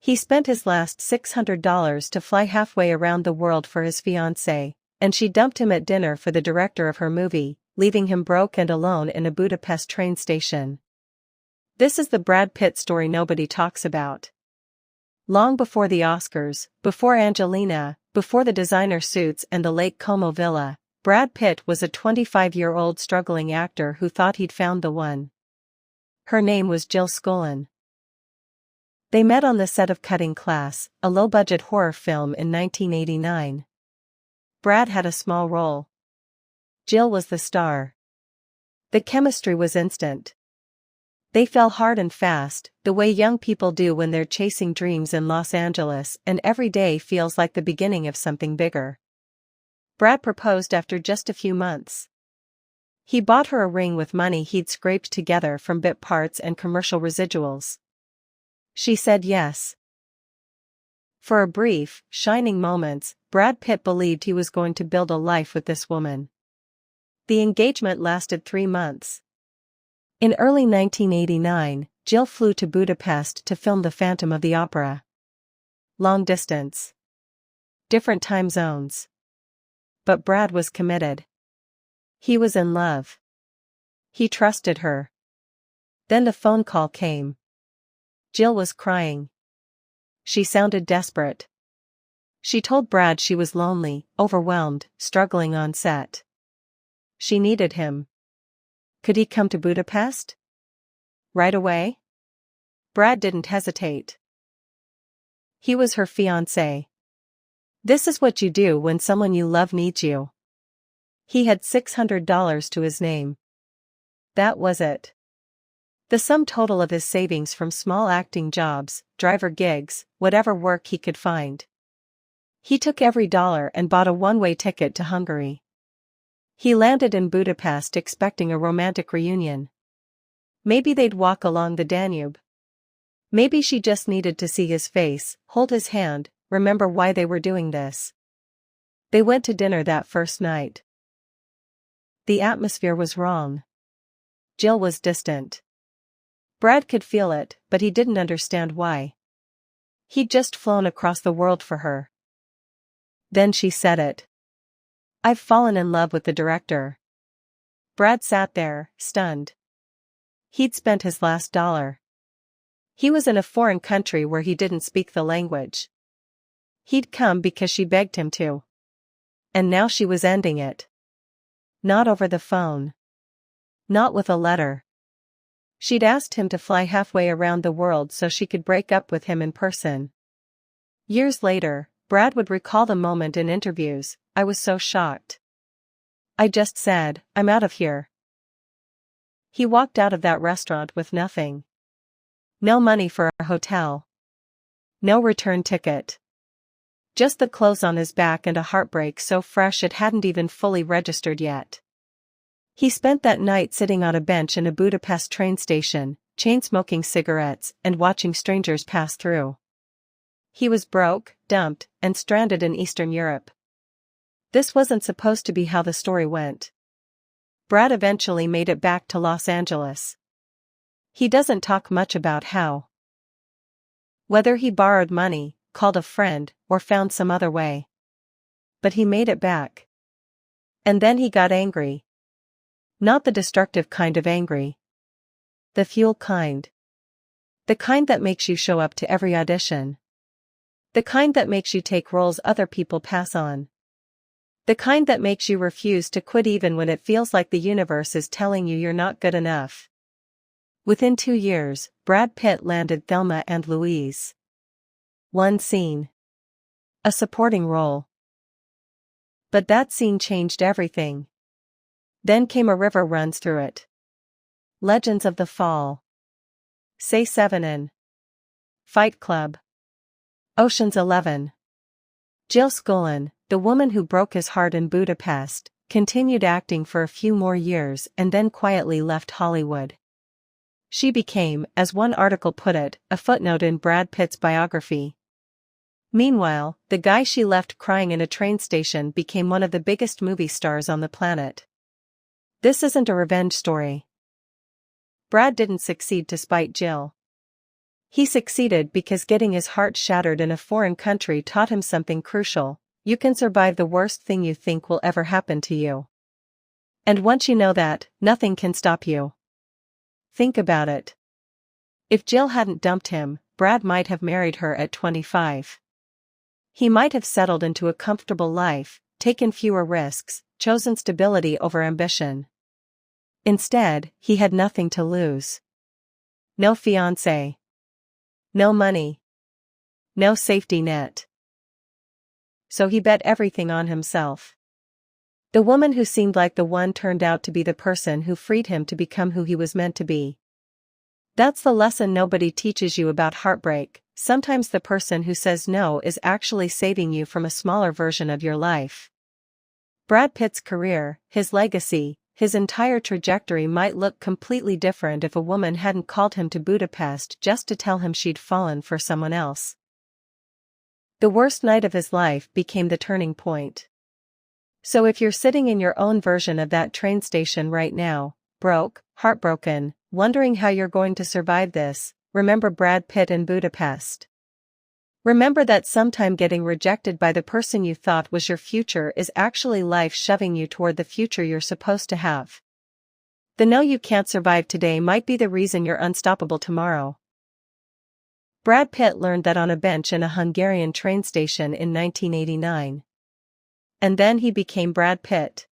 He spent his last $600 to fly halfway around the world for his fiancée, and she dumped him at dinner for the director of her movie, leaving him broke and alone in a Budapest train station. This is the Brad Pitt story nobody talks about. Long before the Oscars, before Angelina, before the designer suits and the Lake Como villa, Brad Pitt was a 25-year-old struggling actor who thought he'd found the one. Her name was Jill Scullin. They met on the set of Cutting Class, a low-budget horror film in 1989. Brad had a small role. Jill was the star. The chemistry was instant. They fell hard and fast, the way young people do when they're chasing dreams in Los Angeles and every day feels like the beginning of something bigger. Brad proposed after just a few months. He bought her a ring with money he'd scraped together from bit parts and commercial residuals. She said yes. For a brief, shining moments, Brad Pitt believed he was going to build a life with this woman. The engagement lasted 3 months. In early 1989, Jill flew to Budapest to film The Phantom of the Opera. Long distance. Different time zones. But Brad was committed. He was in love. He trusted her. Then the phone call came. Jill was crying. She sounded desperate. She told Brad she was lonely, overwhelmed, struggling on set. She needed him. Could he come to Budapest? Right away? Brad didn't hesitate. He was her fiancé. This is what you do when someone you love needs you. He had $600 to his name. That was it. The sum total of his savings from small acting jobs, driver gigs, whatever work he could find. He took every dollar and bought a one-way ticket to Hungary. He landed in Budapest expecting a romantic reunion. Maybe they'd walk along the Danube. Maybe she just needed to see his face, hold his hand, remember why they were doing this. They went to dinner that first night. The atmosphere was wrong. Jill was distant. Brad could feel it, but he didn't understand why. He'd just flown across the world for her. Then she said it. I've fallen in love with the director. Brad sat there, stunned. He'd spent his last dollar. He was in a foreign country where he didn't speak the language. He'd come because she begged him to. And now she was ending it. Not over the phone. Not with a letter. She'd asked him to fly halfway around the world so she could break up with him in person. Years later, Brad would recall the moment in interviews. I was so shocked. I just said, I'm out of here. He walked out of that restaurant with nothing. No money for a hotel. No return ticket. Just the clothes on his back and a heartbreak so fresh it hadn't even fully registered yet. He spent that night sitting on a bench in a Budapest train station, chain-smoking cigarettes and watching strangers pass through. He was broke, dumped, and stranded in Eastern Europe. This wasn't supposed to be how the story went. Brad eventually made it back to Los Angeles. He doesn't talk much about how. Whether he borrowed money, called a friend, or found some other way. But he made it back. And then he got angry. Not the destructive kind of angry. The fuel kind. The kind that makes you show up to every audition. The kind that makes you take roles other people pass on. The kind that makes you refuse to quit even when it feels like the universe is telling you you're not good enough. Within 2 years, Brad Pitt landed Thelma and Louise. One scene. A supporting role. But that scene changed everything. Then came A River Runs Through It. Legends of the Fall. Say 7 and Fight Club. Ocean's 11. Jill Scullin, the woman who broke his heart in Budapest, continued acting for a few more years and then quietly left Hollywood. She became, as one article put it, a footnote in Brad Pitt's biography. Meanwhile, the guy she left crying in a train station became one of the biggest movie stars on the planet. This isn't a revenge story. Brad didn't succeed to spite Jill. He succeeded because getting his heart shattered in a foreign country taught him something crucial: you can survive the worst thing you think will ever happen to you. And once you know that, nothing can stop you. Think about it. If Jill hadn't dumped him, Brad might have married her at 25. He might have settled into a comfortable life, taken fewer risks, chosen stability over ambition. Instead, he had nothing to lose. No fiancé. No money. No safety net. So he bet everything on himself. The woman who seemed like the one turned out to be the person who freed him to become who he was meant to be. That's the lesson nobody teaches you about heartbreak. Sometimes the person who says no is actually saving you from a smaller version of your life. Brad Pitt's career, his legacy, his entire trajectory might look completely different if a woman hadn't called him to Budapest just to tell him she'd fallen for someone else. The worst night of his life became the turning point. So if you're sitting in your own version of that train station right now, broke, heartbroken, wondering how you're going to survive this, remember Brad Pitt in Budapest. Remember that sometime getting rejected by the person you thought was your future is actually life shoving you toward the future you're supposed to have. The no you can't survive today might be the reason you're unstoppable tomorrow. Brad Pitt learned that on a bench in a Hungarian train station in 1989. And then he became Brad Pitt.